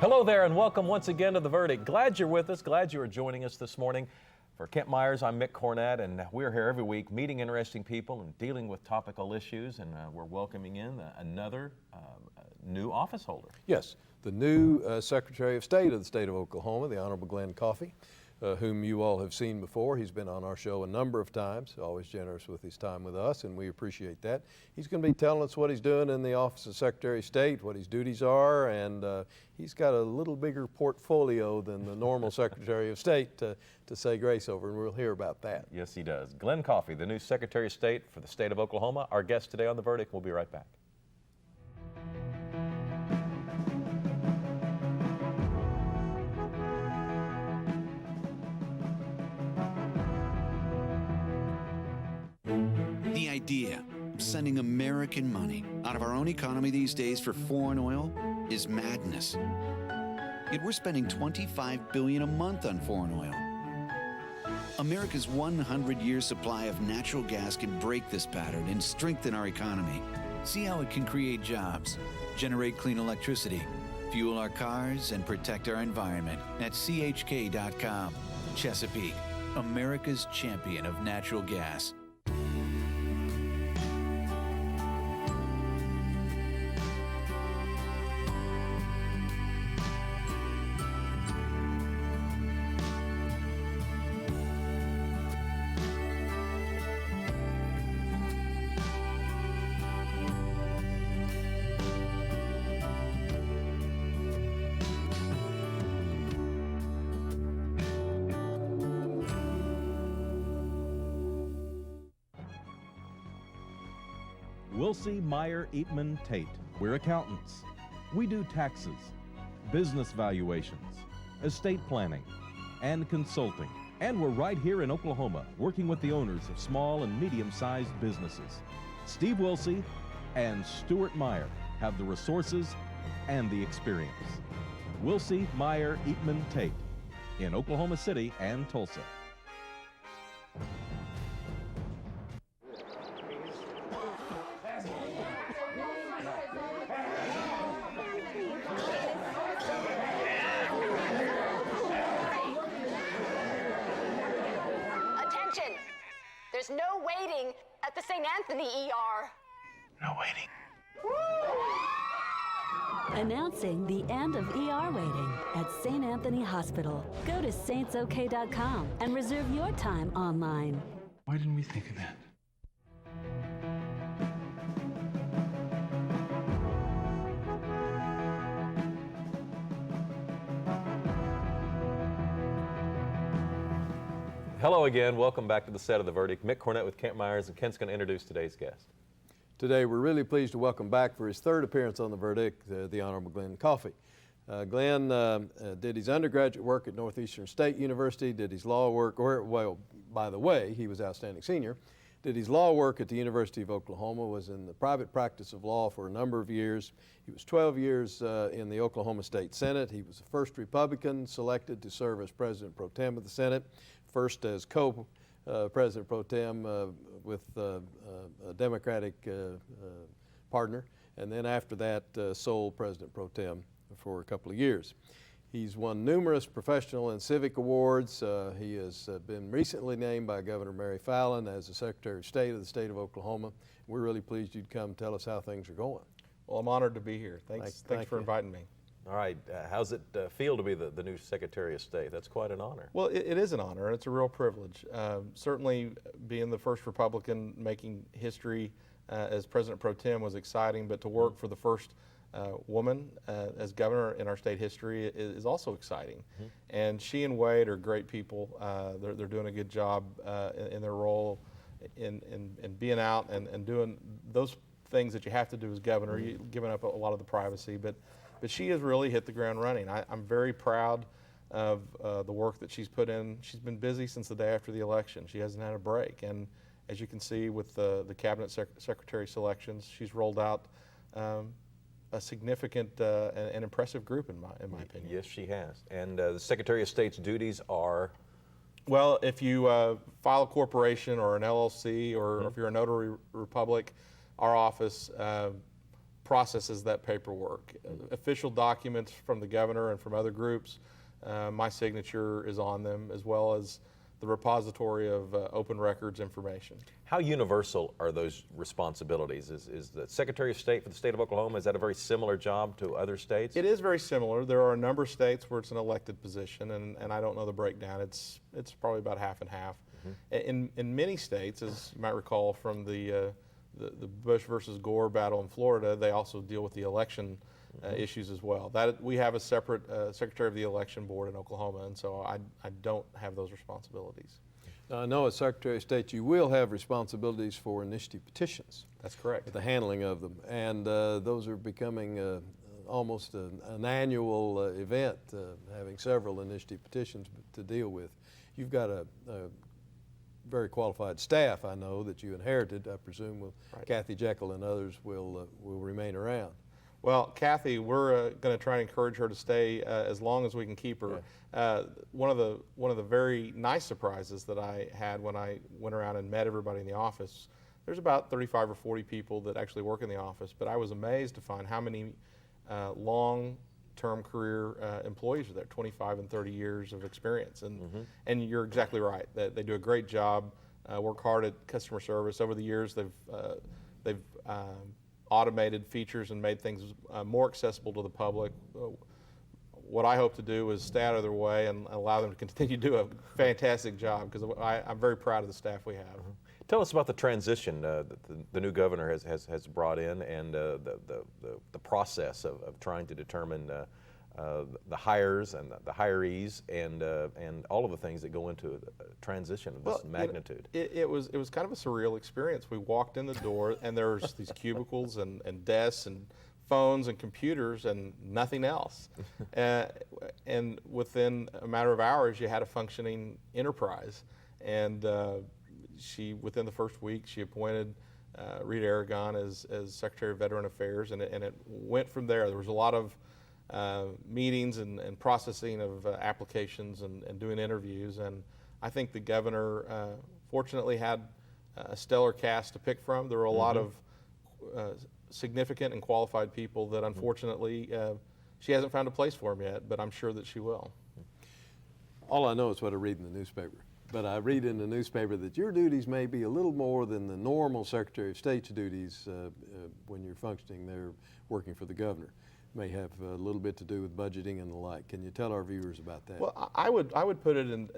Hello there and welcome once again to The Verdict. Glad you're with us, glad you are joining us this morning. For Kent Myers, I'm Mick Cornett, and we're here every week meeting interesting people and dealing with topical issues, and we're welcoming in another new office holder. Yes, the new Secretary of State of the state of Oklahoma, the Honorable Glenn Coffey, whom you all have seen before. He's been on our show a number of times, always generous with his time with us, and we appreciate that. He's going to be telling us what he's doing in the office of Secretary of State, what his duties are, and he's got a little bigger portfolio than the normal Secretary of State to say grace over, and we'll hear about that. Yes, he does. Glenn Coffey, the new Secretary of State for the state of Oklahoma, our guest today on The Verdict. We'll be right back. The idea of sending American money out of our own economy these days for foreign oil is madness. Yet we're spending $25 billion a month on foreign oil. America's 100-year supply of natural gas can break this pattern and strengthen our economy. See how it can create jobs, generate clean electricity, fuel our cars, and protect our environment at chk.com. Chesapeake, America's champion of natural gas. Wilsey, Meyer, Eatman, Tate. We're accountants. We do taxes, business valuations, estate planning, and consulting. And we're right here in Oklahoma, working with the owners of small and medium-sized businesses. Steve Wilsey and Stuart Meyer have the resources and the experience. Wilsey, Meyer, Eatman, Tate in Oklahoma City and Tulsa. There's no waiting at the St. Anthony ER. No waiting. Announcing the end of ER waiting at St. Anthony Hospital. Go to saintsok.com and reserve your time online. Why didn't we think of that? Hello again. Welcome back to the set of The Verdict. Mick Cornett with Kent Myers, and Kent's going to introduce today's guest. Today we're really pleased to welcome back for his third appearance on The Verdict, the Honorable Glenn Coffey. Glenn did his undergraduate work at Northeastern State University, did his law work, well, by the way, he was outstanding senior, did his law work at the University of Oklahoma, was in the private practice of law for a number of years. He was 12 years in the Oklahoma State Senate. He was the first Republican selected to serve as President Pro Tem of the Senate, first as co-President Pro Tem with a Democratic partner, and then after that sole President Pro Tem for a couple of years. He's won numerous professional and civic awards. He has been recently named by Governor Mary Fallin as the Secretary of State of the state of Oklahoma. We're really pleased you'd come tell us how things are going. Well, I'm honored to be here. Thanks for inviting me. All right, how's it feel to be the new Secretary of State? That's quite an honor. Well, it is an honor, and it's a real privilege. Certainly being the first Republican making history as President Pro Tem was exciting, but to work for the first woman as governor in our state history is also exciting. Mm-hmm. And she and Wade are great people. They're doing a good job in their role in being out and doing those things that you have to do as governor. Mm-hmm. You're giving up a lot of the privacy, but she has really hit the ground running. I'm very proud of the work that she's put in. She's been busy since the day after the election. She hasn't had a break. And as you can see with the cabinet secretary selections, she's rolled out a significant and impressive group in my opinion. Yes, she has. And the Secretary of State's duties are? Well, if you file a corporation or an LLC or if you're a notary republic, our office processes that paperwork. Official documents from the governor and from other groups, my signature is on them, as well as the repository of open records information. How universal are those responsibilities? Is the Secretary of State for the state of Oklahoma, is that a very similar job to other states? It is very similar. There are a number of states where it's an elected position, and I don't know the breakdown. It's probably about half and half. In many states, as you might recall from the Bush versus Gore battle in Florida, they also deal with the election issues as well. We have a separate Secretary of the Election Board in Oklahoma, and so I don't have those responsibilities. I know as Secretary of State you will have responsibilities for initiative petitions. That's correct. The handling of them, and those are becoming almost an annual event, having several initiative petitions to deal with. You've got a very qualified staff, I know, that you inherited. I presume Kathy Jekyll and others will remain around. Well, Kathy, we're going to try and encourage her to stay as long as we can keep her. One of the very nice surprises that I had when I went around and met everybody in the office, there's about 35 or 40 people that actually work in the office, but I was amazed to find how many long-term career employees are there, 25 and 30 years of experience. And you're exactly right, that they do a great job, work hard at customer service. Over the years, they've automated features and made things more accessible to the public. What I hope to do is stay out of their way and allow them to continue to do a fantastic job, because I'm very proud of the staff we have. Tell us about the transition that the new governor has brought in, and the process of trying to determine the hires and the hirees and all of the things that go into a transition of this magnitude. It was kind of a surreal experience. We walked in the door and there's these cubicles and desks and phones and computers and nothing else. And within a matter of hours, you had a functioning enterprise. And within the first week, she appointed Rita Aragon as Secretary of Veteran Affairs, and it went from there. There was a lot of meetings and processing of applications and doing interviews, and I think the governor fortunately had a stellar cast to pick from. There were a lot of significant and qualified people that unfortunately she hasn't found a place for them yet, but I'm sure that she will. All I know is what I read in the newspaper. But I read in the newspaper that your duties may be a little more than the normal Secretary of State's duties when you're functioning there working for the governor. May have a little bit to do with budgeting and the like. Can you tell our viewers about that? Well, I would put it in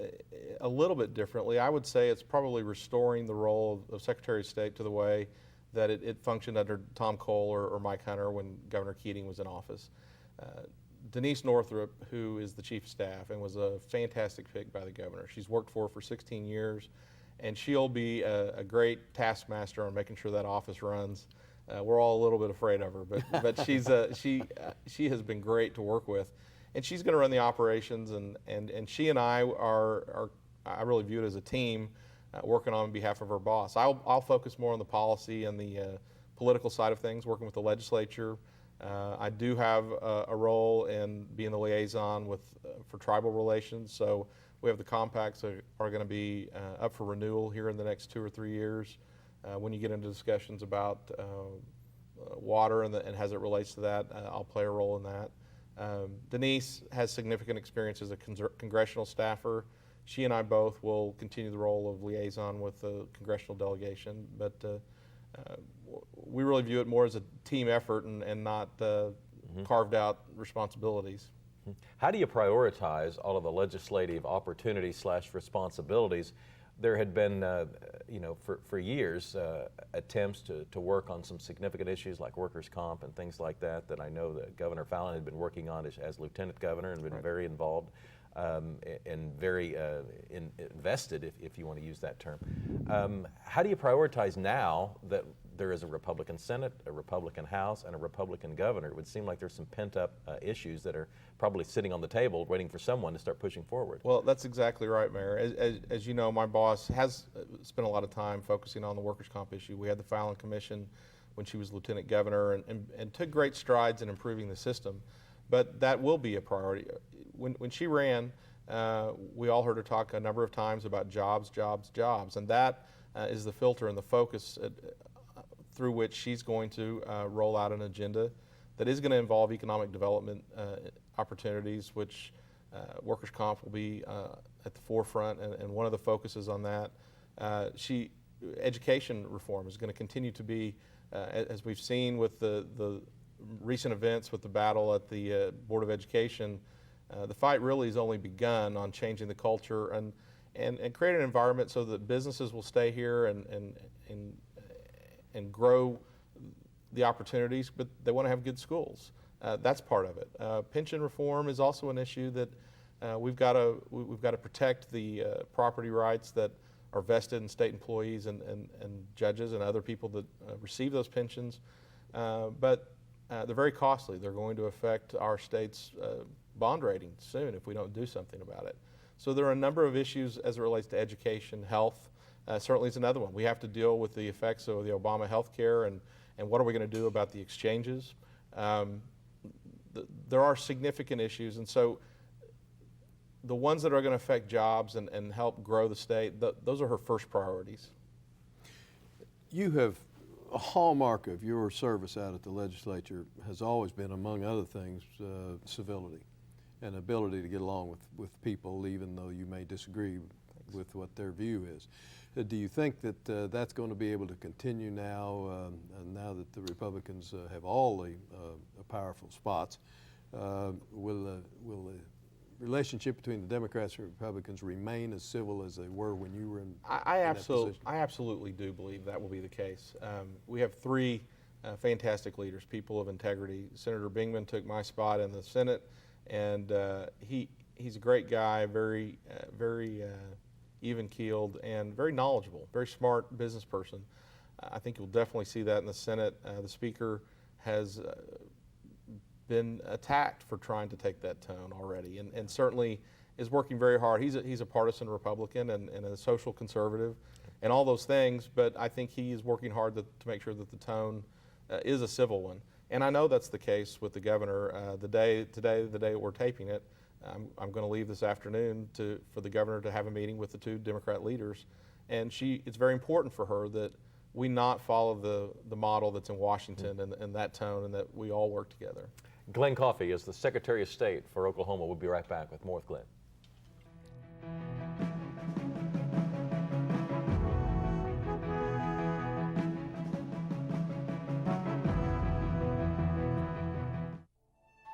a little bit differently. I would say it's probably restoring the role of Secretary of State to the way that it functioned under Tom Cole or Mike Hunter when Governor Keating was in office. Denise Northrup, who is the Chief of Staff and was a fantastic pick by the governor. She's worked for 16 years, and she'll be a great taskmaster on making sure that office runs. We're all a little bit afraid of her, but she has been great to work with, and she's going to run the operations. And she and I really view it as a team working on behalf of our boss. I'll focus more on the policy and the political side of things, working with the legislature. I do have a role in being the liaison for tribal relations. So we have the compacts that are going to be up for renewal here in the next 2 or 3 years. When you get into discussions about water and as it relates to that, I'll play a role in that. Denise has significant experience as a congressional staffer. She and I both will continue the role of liaison with the congressional delegation, but we really view it more as a team effort and not carved out responsibilities. How do you prioritize all of the legislative opportunities / responsibilities? There had been, for years, attempts to work on some significant issues like workers' comp and things like that I know that Governor Fallin had been working on as Lieutenant Governor and been very involved and very invested, if you want to use that term. How do you prioritize now that there is a Republican Senate, a Republican House, and a Republican governor? It would seem like there's some pent-up issues that are probably sitting on the table waiting for someone to start pushing forward. Well, that's exactly right, Mayor. As you know, my boss has spent a lot of time focusing on the workers' comp issue. We had the Fallin Commission when she was Lieutenant Governor and took great strides in improving the system, but that will be a priority. When she ran, we all heard her talk a number of times about jobs, jobs, jobs, and that is the filter and the focus through which she's going to roll out an agenda that is going to involve economic development opportunities, which workers' comp will be at the forefront, and one of the focuses on that. Education reform is going to continue to be, as we've seen with the recent events with the battle at the Board of Education, the fight really has only begun on changing the culture and create an environment so that businesses will stay here and grow the opportunities, but they want to have good schools. That's part of it. Pension reform is also an issue that we've got to protect the property rights that are vested in state employees and judges and other people that receive those pensions. But they're very costly. They're going to affect our state's bond rating soon if we don't do something about it. So there are a number of issues as it relates to education. Health certainly is another one. We have to deal with the effects of the Obama health care and what are we going to do about the exchanges. There are significant issues, and so the ones that are going to affect jobs and help grow the state, those are her first priorities. You have, a hallmark of your service out at the legislature has always been, among other things, civility and ability to get along with people, even though you may disagree with what their view is. Do you think that that's going to be able to continue now, now that the Republicans have all the powerful spots? Will the relationship between the Democrats and Republicans remain as civil as they were when you were in that position? I absolutely do believe that will be the case. We have three fantastic leaders, people of integrity. Senator Bingman took my spot in the Senate, and he's a great guy, very even-keeled and very knowledgeable, very smart business person. I think you'll definitely see that in the Senate. The Speaker has been attacked for trying to take that tone already, and certainly is working very hard. He's a partisan Republican and a social conservative and all those things, but I think he is working hard to make sure that the tone is a civil one. And I know that's the case with the governor. The day we're taping it, I'm going to leave this afternoon for the governor to have a meeting with the two Democrat leaders, and it's very important for her that we not follow the model that's in Washington and that tone, and that we all work together. Glenn Coffey is the Secretary of State for Oklahoma. We'll be right back with more with Glenn.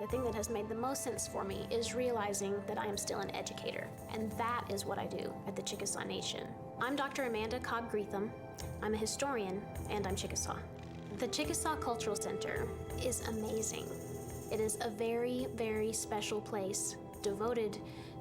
The thing that has made the most sense for me is realizing that I am still an educator, and that is what I do at the Chickasaw Nation. I'm Dr. Amanda Cobb-Greetham. I'm a historian, and I'm Chickasaw. The Chickasaw Cultural Center is amazing. It is a very, very special place devoted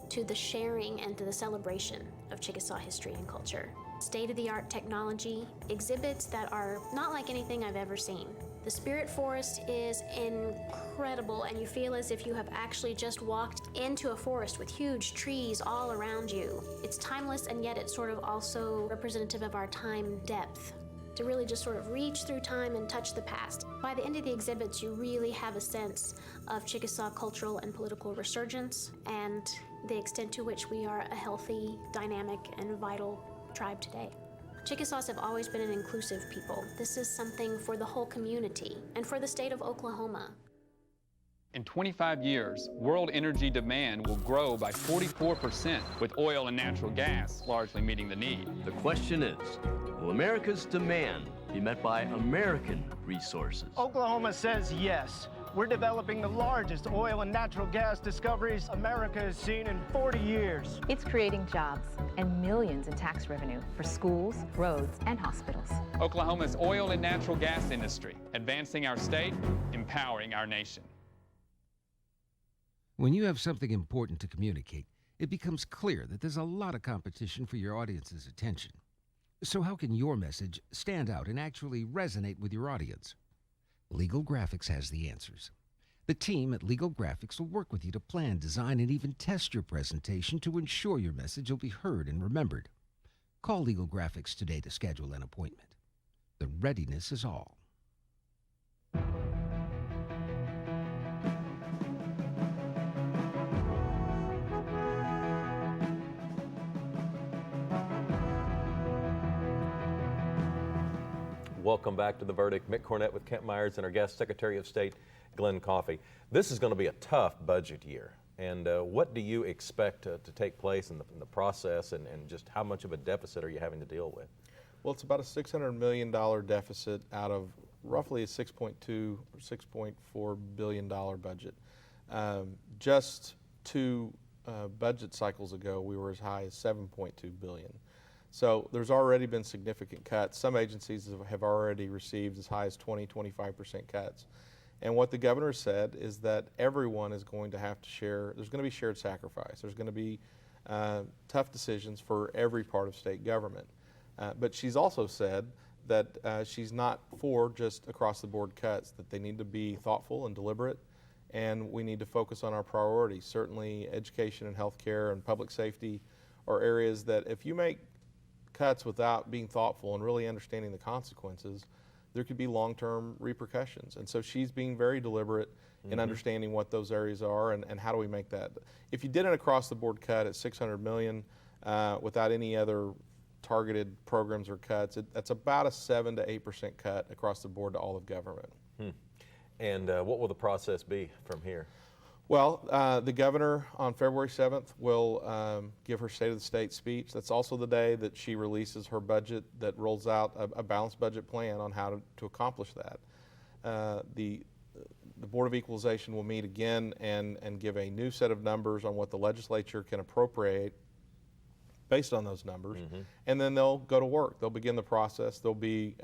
to the sharing and to the celebration of Chickasaw history and culture. State-of-the-art technology, exhibits that are not like anything I've ever seen. The Spirit Forest is incredible, and you feel as if you have actually just walked into a forest with huge trees all around you. It's timeless, and yet it's sort of also representative of our time depth, to really just sort of reach through time and touch the past. By the end of the exhibits, you really have a sense of Chickasaw cultural and political resurgence and the extent to which we are a healthy, dynamic, and vital tribe today. Chickasaws have always been an inclusive people. This is something for the whole community and for the state of Oklahoma. In 25 years, world energy demand will grow by 44%, with oil and natural gas largely meeting the need. The question is, will America's demand be met by American resources? Oklahoma says yes. We're developing the largest oil and natural gas discoveries America has seen in 40 years. It's creating jobs and millions in tax revenue for schools, roads, and hospitals. Oklahoma's oil and natural gas industry, advancing our state, empowering our nation. When you have something important to communicate, it becomes clear that there's a lot of competition for your audience's attention. So how can your message stand out and actually resonate with your audience? Legal Graphics has the answers. The team at Legal Graphics will work with you to plan, design, and even test your presentation to ensure your message will be heard and remembered. Call Legal Graphics today to schedule an appointment. The readiness is all. Welcome back to The Verdict. Mick Cornett with Kent Myers and our guest, Secretary of State Glenn Coffey. This is going to be a tough budget year. And what do you expect to take place in the process, and just how much of a deficit are you having to deal with? Well, it's about a $600 million deficit out of roughly a $6.2 or $6.4 billion budget. Just two budget cycles ago, we were as high as $7.2 billion. So there's already been significant cuts. Some agencies have already received as high as 20-25% cuts. And what the governor said is that everyone is going to have to share. There's going to be shared sacrifice. There's going to be tough decisions for every part of state government. But she's also said that she's not for just across-the-board cuts, that they need to be thoughtful and deliberate, and we need to focus on our priorities. Certainly education and healthcare and public safety are areas that if you make cuts without being thoughtful and really understanding the consequences, there could be long-term repercussions. And so she's being very deliberate in understanding what those areas are and how do we make that. If you did an across-the-board cut at $600 million without any other targeted programs or cuts, that's about a 7 to 8% cut across the board to all of government. And what will the process be from here? Well, the governor on February 7th will give her State of the State speech. That's also the day that she releases her budget that rolls out a balanced budget plan on how to accomplish that. The Board of Equalization will meet again and give a new set of numbers on what the legislature can appropriate based on those numbers, and then they'll go to work. They'll begin the process. There'll be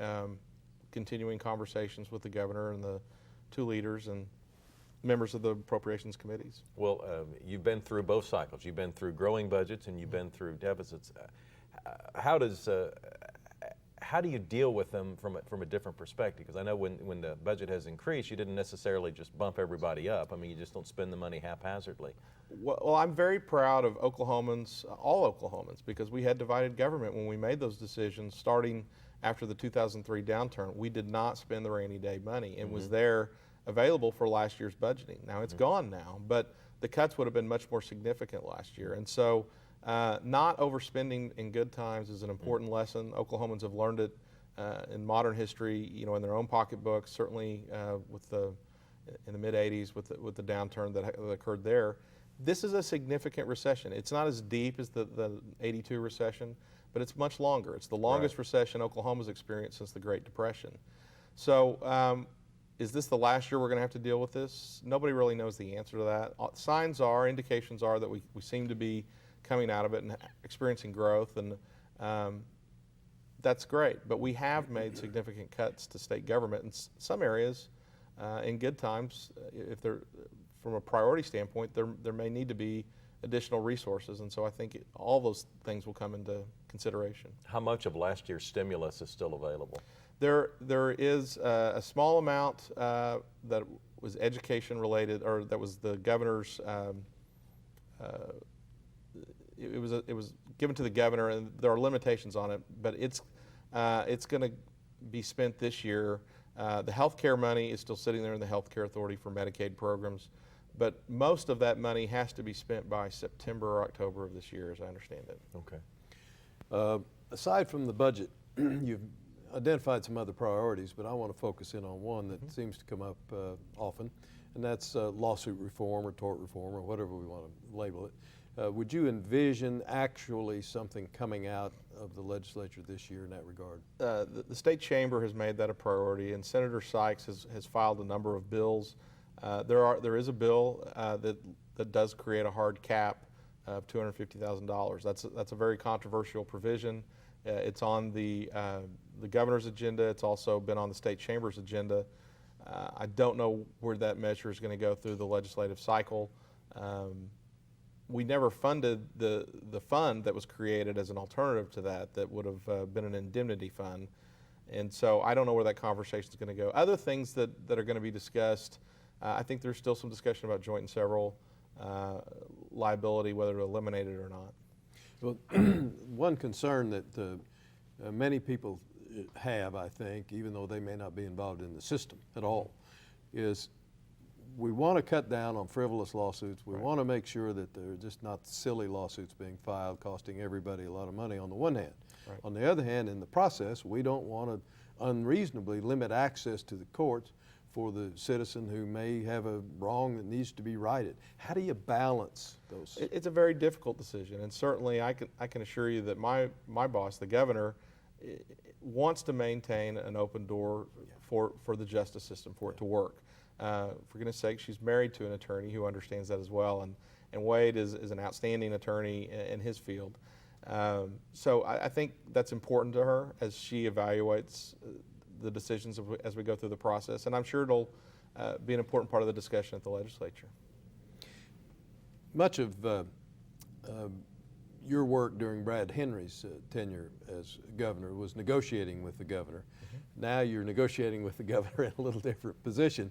continuing conversations with the governor and the two leaders and members of the appropriations committees. Well, you've been through both cycles. You've been through growing budgets and you've been through deficits. How do you deal with them from a different perspective? Because I know when the budget has increased, you didn't necessarily just bump everybody up. I mean, you just don't spend the money haphazardly. Well, I'm very proud of Oklahomans, all Oklahomans, because we had divided government when we made those decisions starting after the 2003 downturn. We did not spend the rainy day money. It was there available for last year's budgeting. Now it's gone now, but the cuts would have been much more significant last year. And so not overspending in good times is an important lesson. Oklahomans have learned it in modern history, you know, in their own pocketbooks, certainly in the mid-'80s with the downturn that occurred there. This is a significant recession. It's not as deep as the '82 recession, but it's much longer. It's the longest recession Oklahoma's experienced since the Great Depression. So is this the last year we're going to have to deal with this? Nobody really knows the answer to that. Signs are, indications are that we seem to be coming out of it and experiencing growth, and that's great. But we have made significant cuts to state government in some areas. In good times, if they're from a priority standpoint, there may need to be additional resources, and so I think all those things will come into consideration. How much of last year's stimulus is still available? There is a small amount that was education related, or that was the governor's. It was given to the governor, and there are limitations on it, but it's going to be spent this year. The health care money is still sitting there in the Health Care Authority for Medicaid programs, but most of that money has to be spent by September or October of this year, as I understand it. Okay. Aside from the budget, you've identified some other priorities, but I want to focus in on one that seems to come up often, and that's lawsuit reform or tort reform or whatever we want to label it. Would you envision actually something coming out of the legislature this year in that regard? The state chamber has made that a priority, and Senator Sykes has filed a number of bills. There is a bill that does create a hard cap of $250,000. That's a very controversial provision. It's on the governor's agenda. It's also been on the state chamber's agenda. I don't know where that measure is going to go through the legislative cycle. We never funded the fund that was created as an alternative to that would have been an indemnity fund. And so I don't know where that conversation is going to go. Other things that are going to be discussed, I think there's still some discussion about joint and several liability, whether to eliminate it or not. Well, one concern that many people have, I think, even though they may not be involved in the system at all, is we want to cut down on frivolous lawsuits. We want to make sure that they're just not silly lawsuits being filed, costing everybody a lot of money on the one hand. On the other hand, in the process, we don't want to unreasonably limit access to the courts for the citizen who may have a wrong that needs to be righted. How do you balance those? It's a very difficult decision, and certainly I can assure you that my boss, the governor, wants to maintain an open door for the justice system, for it to work. For goodness sake, she's married to an attorney who understands that as well, and Wade is an outstanding attorney in his field. So I think that's important to her as she evaluates the decisions as we go through the process, and I'm sure it'll be an important part of the discussion at the legislature. Much of your work during Brad Henry's tenure as governor was negotiating with the governor. Now you're negotiating with the governor in a little different position.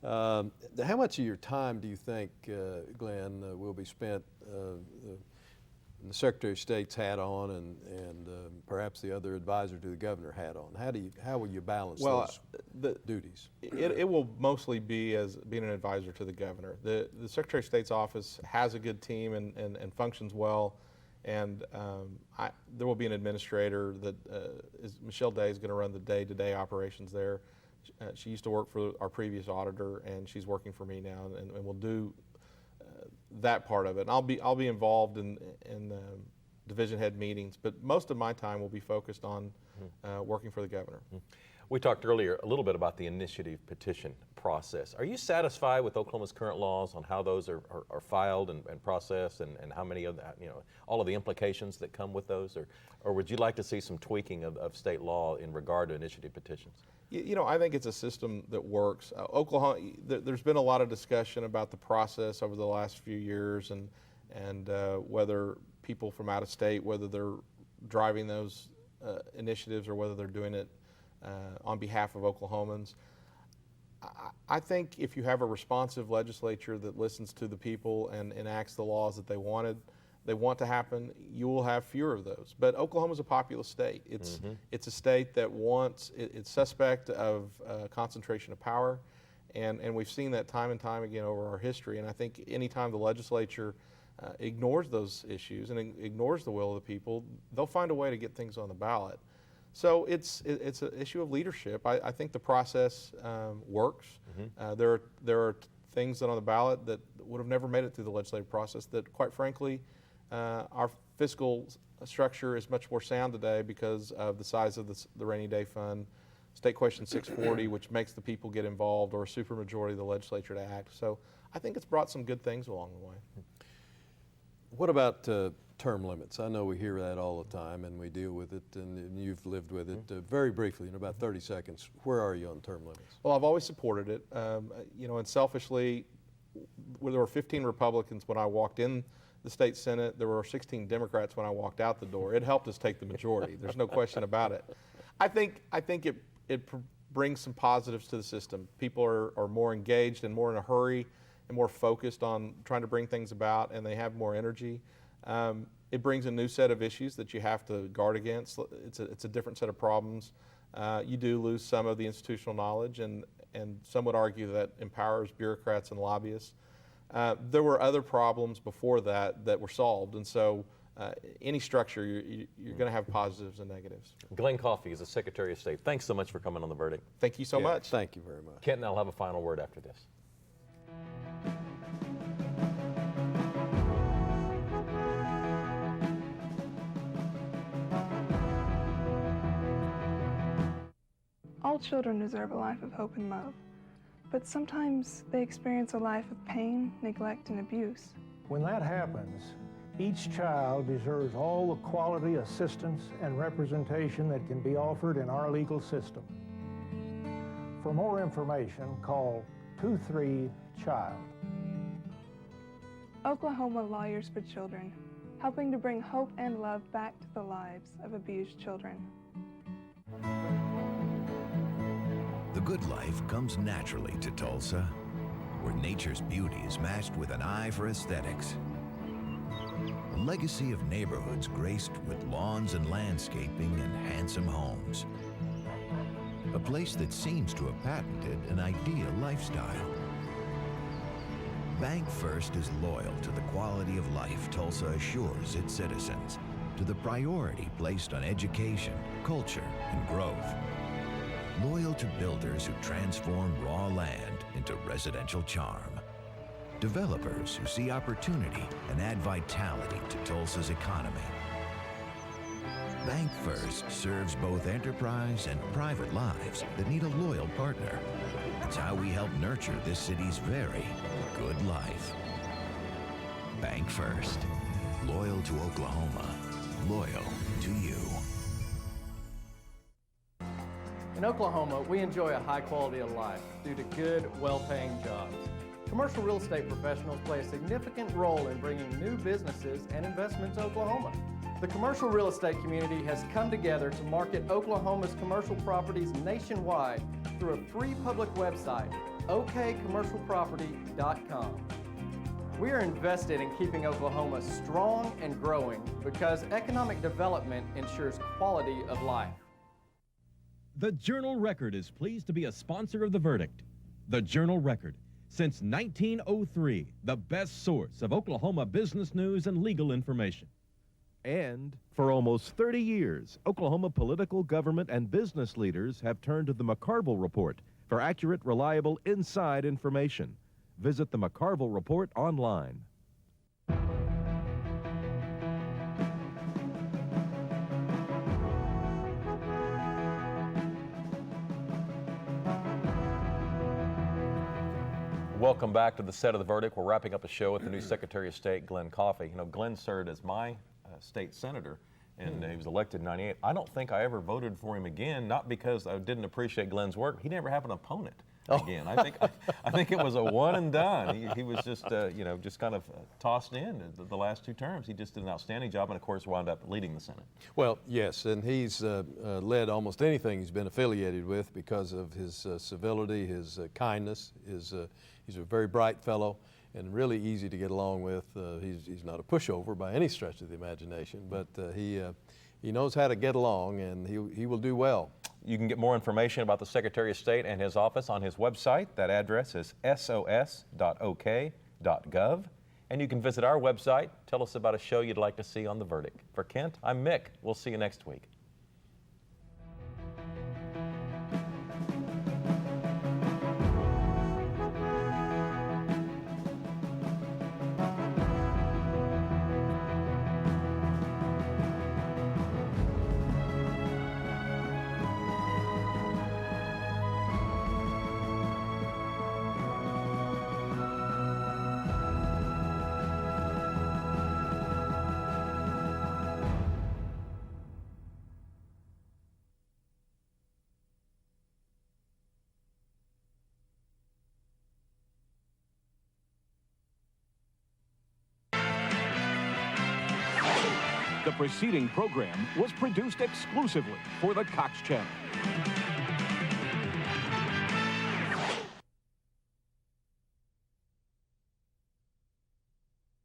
How much of your time do you think, Glenn, will be spent the Secretary of State's hat on and perhaps the other advisor to the governor hat on? How will you balance those duties? It will mostly be as being an advisor to the governor. The Secretary of State's office has a good team and functions well, and there will be an administrator that Michelle Day is going to run the day-to-day operations there. She used to work for our previous auditor, and she's working for me now, and will do that part of it. And I'll be involved in division head meetings, but most of my time will be focused on working for the governor. We talked earlier a little bit about the initiative petition process. Are you satisfied with Oklahoma's current laws on how those are filed and processed, and how many of that, all of the implications that come with those, or would you like to see some tweaking of state law in regard to initiative petitions? I think it's a system that works. Oklahoma, there's been a lot of discussion about the process over the last few years, and whether people from out of state, whether they're driving those initiatives or whether they're doing it on behalf of Oklahomans. I think if you have a responsive legislature that listens to the people and enacts the laws that they want to happen, you will have fewer of those. But Oklahoma's a populous state. It's a state that it's suspect of concentration of power, and we've seen that time and time again over our history. And I think anytime the legislature ignores those issues and ignores the will of the people, they'll find a way to get things on the ballot. So it's an issue of leadership. I think the process works. There are things that on the ballot that would have never made it through the legislative process that, quite frankly, our fiscal structure is much more sound today because of the size of the rainy day fund, State Question 640, which makes the people get involved, or a supermajority of the legislature to act. So I think it's brought some good things along the way. What about term limits? I know we hear that all the time, and we deal with it, and you've lived with it. Very briefly, in about 30 seconds, where are you on term limits? Well, I've always supported it. And selfishly, there were 15 Republicans when I walked in the state Senate. There were 16 Democrats when I walked out the door. It helped us take the majority. There's no question about it. I think it brings some positives to the system. People are more engaged and more in a hurry and more focused on trying to bring things about, and they have more energy. It brings a new set of issues that you have to guard against. It's a different set of problems. You do lose some of the institutional knowledge, and some would argue that empowers bureaucrats and lobbyists. There were other problems before that were solved, and so any structure, you're going to have positives and negatives. Glenn Coffey is the Secretary of State. Thanks so much for coming on The Verdict. Thank you so much. Thank you very much. Kent and I'll have a final word after this. All children deserve a life of hope and love, but sometimes they experience a life of pain, neglect, and abuse. When that happens, each child deserves all the quality assistance and representation that can be offered in our legal system. For more information, call 23-CHILD. Oklahoma Lawyers for Children, helping to bring hope and love back to the lives of abused children. The good life comes naturally to Tulsa, where nature's beauty is matched with an eye for aesthetics. A legacy of neighborhoods graced with lawns and landscaping and handsome homes. A place that seems to have patented an ideal lifestyle. Bank First is loyal to the quality of life Tulsa assures its citizens, to the priority placed on education, culture, and growth. Loyal to builders who transform raw land into residential charm. Developers who see opportunity and add vitality to Tulsa's economy. Bank First serves both enterprise and private lives that need a loyal partner. It's how we help nurture this city's very good life. Bank First. Loyal to Oklahoma. Loyal to you. In Oklahoma, we enjoy a high quality of life due to good, well-paying jobs. Commercial real estate professionals play a significant role in bringing new businesses and investments to Oklahoma. The commercial real estate community has come together to market Oklahoma's commercial properties nationwide through a free public website, okcommercialproperty.com. We are invested in keeping Oklahoma strong and growing because economic development ensures quality of life. The Journal-Record is pleased to be a sponsor of The Verdict. The Journal-Record, since 1903, the best source of Oklahoma business news and legal information. And for almost 30 years, Oklahoma political, government, and business leaders have turned to the McCarville Report for accurate, reliable, inside information. Visit the McCarville Report online. Welcome back to the set of The Verdict. We're wrapping up a show with the new Secretary of State, Glenn Coffey. You know, Glenn served as my state senator, and he was elected in '98. I don't think I ever voted for him again, not because I didn't appreciate Glenn's work. He never had an opponent again. I think it was a one and done. He was just, you know, just kind of tossed in the last two terms. He just did an outstanding job and, of course, wound up leading the Senate. Well, yes, and he's led almost anything he's been affiliated with because of his civility, his kindness. He's a very bright fellow and really easy to get along with. He's not a pushover by any stretch of the imagination, but he knows how to get along, and he will do well. You can get more information about the Secretary of State and his office on his website. That address is sos.ok.gov. And you can visit our website. Tell us about a show you'd like to see on The Verdict. For Kent, I'm Mick. We'll see you next week. The preceding program was produced exclusively for the Cox Channel.